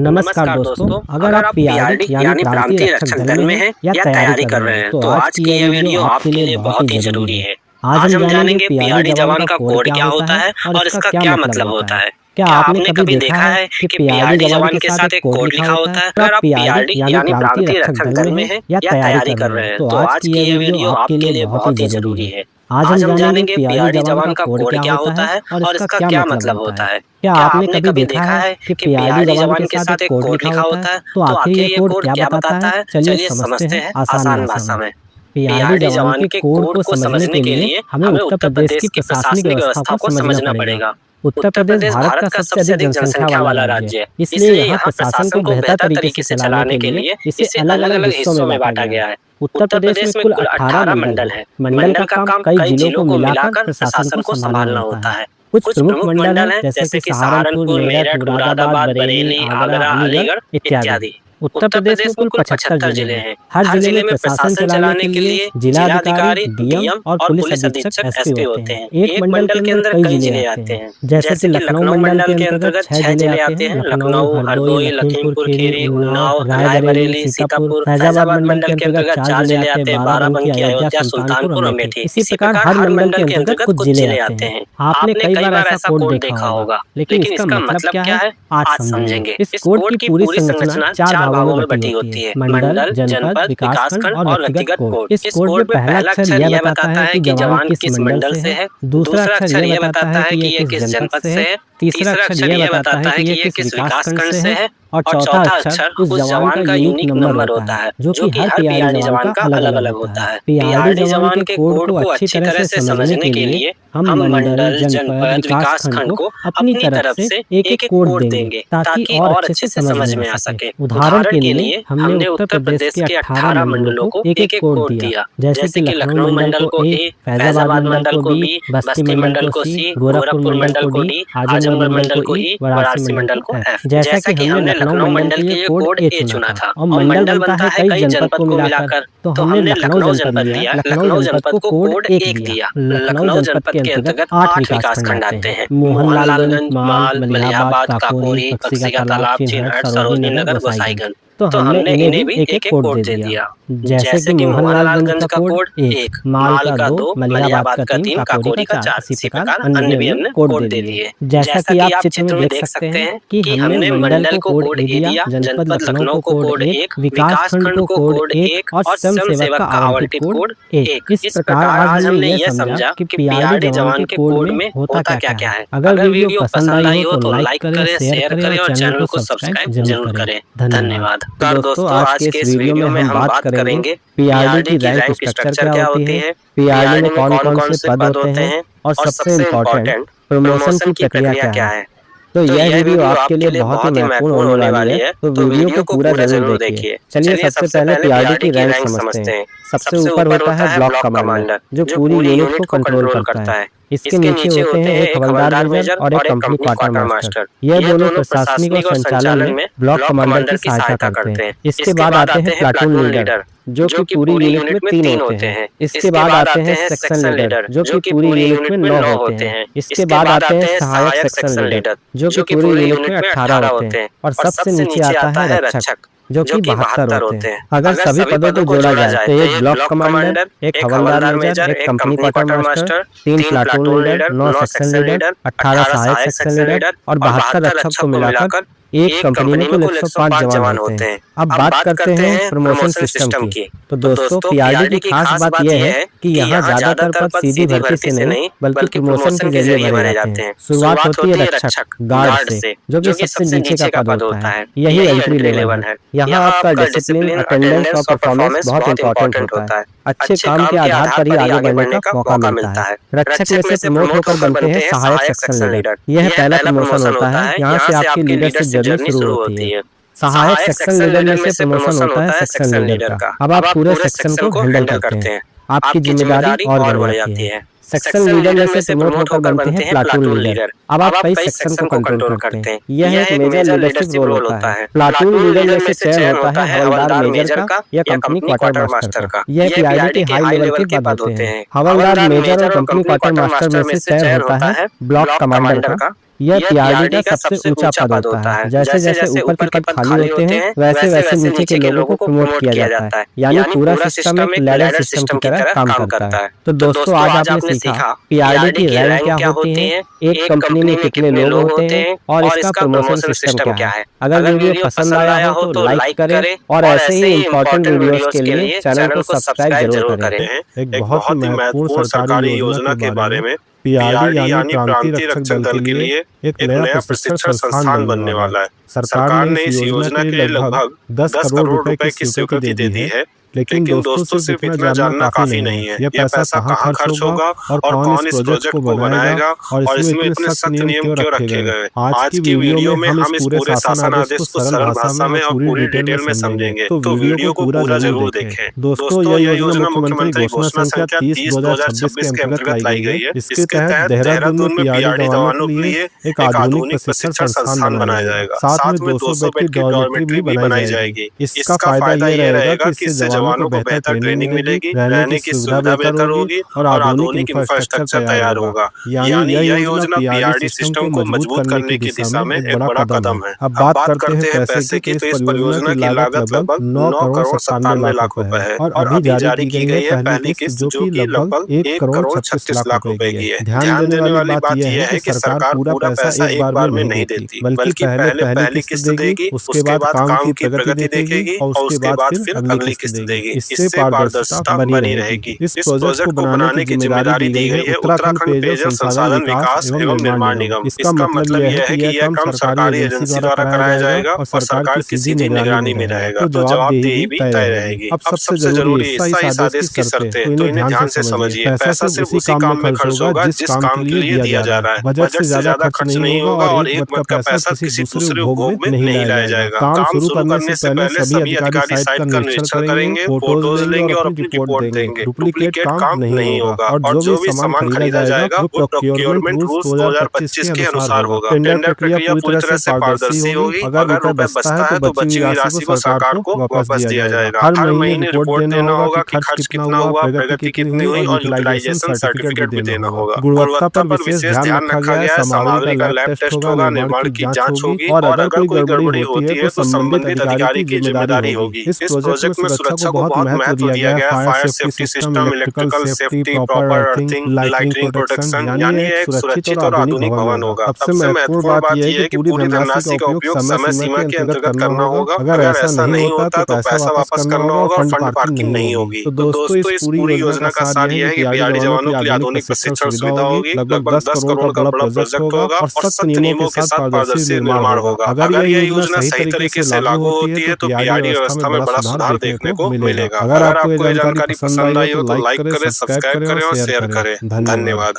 नमस्कार दोस्तों, अगर आप पीआरडी यानी प्रांतीय रक्षक दल में हैं या तैयारी कर रहे हैं तो आज की यह वीडियो आपके लिए बहुत ही जरूरी है। आज हम जानेंगे पीआरडी जवान का कोड क्या होता है और इसका क्या मतलब होता है। क्या आपने कभी देखा है कि पीआरडी जवान के साथ एक कोड लिखा होता है? अगर आप पीआरडी यानी प्रांतीय रक्षक दल में हैं या तैयारी कर रहे हैं तो आज की यह वीडियो आपके लिए बहुत ही जरूरी है। आज हम जानेंगे पीआरडी जवान का कोड क्या होता है और इसका क्या मतलब होता है। क्या आपने कभी देखा है कि पीआरडी जवान के साथ एक कोड लिखा होता है? तो आखिर ये कोड क्या बताता है, चलिए समझते हैं आसान भाषा में। पीआरडी जवान के कोड को समझने के लिए हमें उत्तर प्रदेश की प्रशासनिक व्यवस्था को समझना पड़ेगा। उत्तर प्रदेश भारत का सबसे अधिक जनसंख्या वाला राज्य है, इसलिए यहाँ प्रशासन को बेहतर तरीके से चलाने के लिए इसे अलग अलग हिस्सों में बांटा गया है। उत्तर प्रदेश में कुल 18 मंडल है। मंडल का काम कई जिलों को मिलाकर प्रशासन को संभालना होता है। कुछ प्रमुख मंडल हैं जैसे कि सहारनपुर, मेरठ, मुरादाबाद, बरेली, आगरा, अलीगढ़ इत्यादि। उत्तर प्रदेश में कुल 75 जिले हैं। हर जिले में प्रशासन चलाने के लिए जिलाधिकारी, डीएम और पुलिस अधीक्षक एसपी होते हैं। एक मंडल के अंदर कई जिले आते हैं, जैसे कि लखनऊ मंडल के अंतर्गत 6 जिले आते हैं। लखनऊ, हरदोई, लखीमपुर खीरी, उन्नाव, रायबरेली, सीतापुर। फैजाबाद मंडल के अंतर्गत 4 जिले आते हैं, बाराबंकी, अयोध्या, सुल्तानपुर और अमेठी। इसी प्रकार हर मंडल के अंतर्गत कुछ जिले आते हैं। आपने कई बार ऐसा कोड देखा होगा, लेकिन इसका मतलब क्या है आज समझेंगे। इस कोड की पूरी संरचना 4 भागों में बटी होती है: मंडल, जनपद, विकासखंड और व्यक्तिगत कोड। इस कोड में पहला अक्षर यह बताता है कि जवान किस मंडल से है, दूसरा अक्षर यह बताता है कि यह किस जनपद से है, तीसरा अक्षर यह बताता है कि यह किस विकासखंड से है और चौथा अक्षर उस जवान का यूनिक नंबर होता है, जो कि हर पीआरडी जवान का अलग अलग होता है। पीआरडी जवान के कोड को अच्छी तरह से समझने के लिए हम मंडल, जनपद, विकासखंड को अपनी तरफ से एक एक कोड देंगे ताकि और अच्छे से समझ में आ सके। उदाहरण के लिए हमने उत्तर प्रदेश के 18 मंडलों को एक एक कोड दिया, जैसे कि लखनऊ मंडल को ए, फैजाबाद मंडल को बी, बस्ती मंडल को सी, गोरखपुर मंडल को डी, आजमगढ़ मंडल को ई, वाराणसी मंडल को एफ। जैसा कि हमने लखनऊ मंडल के लिए कोड ए चुना था और मंडल बनता है कई जनपद को मिलाकर, तो हमने लखनऊ जनपद लिया। लखनऊ जनपद को कोड 1 दिया। लखनऊ जनपद के अंतर्गत 8 विकासखंड आते हैं: मोहनलालगंज, माल, मलिहाबाद, काकोरी, बक्सी का तालाब, चिरहट, सरोजनी नगर, गोसाईगंज। तो हमने इन्हें भी एक एक कोड दे दिया, जैसे कि मोहनलालगंज का कोड 1, माल का 2, मलिहाबाद का 3, काकोरी का 4। इसी प्रकार अन्य भी हमने कोड दे दिए। जैसा कि आप चित्र में देख सकते हैं कि हमने मंडल को कोड ए दिया, जनपद लखनऊ को कोड 1, विकासखंड को कोड 1 और स्वयं सेवक का आवंटित कोड 1। इस प्रकार आज हमने यह समझा कि पीआरडी जवान के कोड में होता क्या क्या है। अगर वीडियो पसंद आई हो तो लाइक करें, शेयर करें और चैनल को सब्सक्राइब जरूर करें। धन्यवाद। दोस्तों, आज के इस वीडियो में हम बात करेंगे पीआरडी की रैंक स्ट्रक्चर क्या होती है, पीआरडी में कौन कौन से पद होते हैं और सबसे इम्पोर्टेंट प्रमोशन की प्रक्रिया क्या है। तो यह वीडियो आपके लिए बहुत ही महत्वपूर्ण होने वाली है, तो वीडियो को पूरा जरूर देखिए। चलिए सबसे पहले पीआरडी की रैंक समझते हैं। सबसे ऊपर होता है ब्लॉक कमांडर, जो पूरी यूनिट को कंट्रोल करता है। इसके नीचे होते हैं एक हवलदार मेजर और एक कंपनी क्वार्टर मास्टर। यह दोनों प्रशासनिक और संचालन में ब्लॉक कमांडर की सहायता करते हैं। इसके बाद आते हैं प्लाटून लीडर, जो कि पूरी यूनिट में 3 होते हैं। इसके बाद आते हैं सेक्शन लीडर, जो कि पूरी यूनिट में 9 होते हैं। इसके बाद आते हैं सहायक सेक्शन लीडर, जो कि पूरी यूनिट में 18 होते हैं। और सबसे नीचे आता है रक्षक, जो कि 72 होते हैं। अगर सभी पदों को जोड़ा जाए तो एक ब्लॉक कमांडर, एक हवलदार मेजर, एक company quarter master, 3 platoon leader, 9 section leader, 18 सहायक सेक्शन लीडर और 72 रक्षक को मिलाकर एक कंपनी में कुल 105 जवान होते हैं। अब बात करते हैं प्रमोशन सिस्टम की। तो दोस्तों, पीआरडी की खास बात यह है कि यहाँ ज्यादातर पद सीधी भर्ती से नहीं बल्कि प्रमोशन के जरिए भरे जाते हैं। शुरुआत होती है रक्षक गार्ड से, जो कि सबसे नीचे का पद होता है। यही एंट्री लेवल है। यहाँ आपका डिसिप्लिन, अटेंडेंस और परफॉर्मेंस बहुत इंपॉर्टेंट होता है। अच्छे काम के आधार पर ही आगे बढ़ने का मौका मिलता है। रक्षक में से प्रमोट होकर बनते हैं सहायक सेक्शन लीडर। यह पहला प्रमोशन होता है। यहाँ से आपकी लीडरशिप जर्नी शुरू होती है। सहायक सेक्शन लीडर में से प्रमोशन होता है सेक्शन लीडर का। अब आप पूरे सेक्शन को हैंडल करते हैं, आपकी जिम्मेदारी और बढ़ जाती है। सेक्शन लीडर में से प्रमोट होकर बनते हैं प्लाटून लीडर। अब आप कई सेक्शन को कंट्रोल करते हैं। यह एक मेजर लीडरशिप रोल होता है। प्लाटून लीडर में से चयन होता है हवलदार मेजर का या कंपनी क्वार्टर मास्टर का। यह पीआरडी के हाई लेवल के पद होते हैं। हवलदार मेजर और कंपनी क्वार्टर मास्टर में से चयन होता है ब्लॉक कमांडर का यह पीआरडी का सबसे ऊंचा पद होता है। जैसे जैसे ऊपर के पद खाली होते हैं वैसे वैसे नीचे के लोगों को प्रमोट किया जाता है। यानी पूरा सिस्टम एक लैडर सिस्टम की तरह काम करता है। तो दोस्तों आज आपने सीखा पीआरडी की रैंक क्या होती है, एक कंपनी में कितने लोग होते हैं और इसका प्रमोशन सिस्टम क्या है। अगर वीडियो पसंद आया हो तो लाइक करें और ऐसे ही इम्पोर्टेंट वीडियोस के लिए चैनल को सब्सक्राइब जरूर करें। एक बहुत ही महत्वपूर्ण सरकारी योजना के बारे में पीआरडी यानी प्रांतीय रक्षक दल के लिए एक नया प्रशिक्षण संस्थान बनने वाला है। सरकार ने इस योजना के लिए लगभग 10 करोड़ रुपए की स्वीकृति दे दी है। लेकिन दोस्तों सिर्फ इतना जानना काफी नहीं है। यह पैसा कहाँ खर्च होगा और कौन इस प्रोजेक्ट को बनाएगा और इसमें इतने सख्त नियम क्यों रखे गए। आज की वीडियो में हम इस पूरे शासन आदेश को सरल भाषा में और पूरी डिटेल में समझेंगे, तो वीडियो को पूरा जरूर देखें। दोस्तों यह योजना मुख्यमंत्री घोषणा संख्या 30/2026 के अंतर्गत लाई गई है। इसके तहत देहरादून में पीआरडी जवानों के लिए एक आधुनिक प्रशिक्षण संस्थान बनाया जाएगा। साथ में 200 बेड की डॉर्मेट्री भी बनाई जाएगी। इसका फायदा ये रहेगा कि इससे जवानों को बेहतर ट्रेनिंग मिलेगी, रहने की सुविधा बेहतर होगी और आधुनिक इंफ्रास्ट्रक्चर तैयार होगा। यानी यह योजना पीआरडी सिस्टम को मजबूत करने की दिशा में एक बड़ा कदम है। अब बात करते हैं पैसे की, तो इस परियोजना की लागत लगभग 9,97,00,000 है और अभी जारी की गई है पहली किस्त जो कि लगभग 1,36,00,000 रुपए की है। ध्यान देने वाली बात यह है कि सरकार पूरा पैसा एक बार में नहीं देती, बल्कि पहले पहली किस्त देगी, उसके बाद काम की प्रगति देखेगी और उसके बाद फिर अगली किस्त देगी। इससे पारदर्शिता बनी रहेगी। इस प्रोजेक्ट को बनाने की जिम्मेदारी दी गई है उत्तराखंड पेयजल संसाधन विकास एवं निर्माण निगम। इसका मतलब यह है कि यह काम सरकारी एजेंसी द्वारा कराया जाएगा और सरकार की सीधी निगरानी में रहेगा, तो जवाबदेही भी तय रहेगी। अब सबसे जरूरी हिस्सा इस आदेश की शर्तें, तो इन्हें ध्यान से समझिए। पैसा सिर्फ उसी काम में खर्च होगा जिस काम के लिए दिया जा रहा है। बजट से ज्यादा खर्च नहीं होगा और एक मत का पैसा किसी दूसरे उपभोग में नहीं लाया जाएगा। काम शुरू करने से पहले सभी अधिकारी साइट का निरीक्षण करेंगे, फोटोज लेंगे और अपनी रिपोर्ट देंगे। डुप्लीकेट काम नहीं होगा और जो भी सामान खरीदा जाएगा वो प्रोक्योरमेंट रूल्स 2025 के अनुसार होगा। टेंडर प्रक्रिया पूरी तरह से पारदर्शी होगी। अगर रुपए बचता है तो बची हुई राशि को सरकार को वापस दिया जाएगा। हर महीने रिपोर्ट देना होगा कि खर्च कितना हुआ, प्रगति कितनी हुई और यूटिलाइजेशन सर्टिफिकेट भी देना होगा। गुणवत्ता पर विशेष ध्यान रखा गया है। सामग्री का लैब टेस्ट होगा, निर्माण की जांच होगी और अगर कोई गड़बड़ी होती है तो संबंधित अधिकारी की जिम्मेदारी होगी। इस प्रोजेक्ट में सुरक्षा को बहुत महत्व दिया गया है। Fire safety system, electrical safety, proper earthing, lighting protection, यानी एक सुरक्षित और आधुनिक भवन होगा। सबसे महत्वपूर्ण बात यह है कि पूरी धनराशि का उपयोग समय सीमा के अंतर्गत करना होगा। अगर ऐसा नहीं होता तो पैसा वापस करना होगा और फंड पार्किंग नहीं होगी। तो दोस्तों इस पूरी योजना का सार यह है कि पीआरडी जवानों के लिए आधुनिक प्रशिक्षण सुविधा होगी, लगभग 10 करोड़ का बड़ा प्रोजेक्ट होगा और सख्त नियमों के साथ पारदर्शी निर्माण होगा। अगर यह योजना सही तरीके से लागू होती है तो पीआरडी व्यवस्था में बड़ा सुधार देखने को मिलेगा। अगर आपको ये जानकारी पसंद आई हो तो लाइक करें, सब्सक्राइब करें और शेयर करें। धन्यवाद।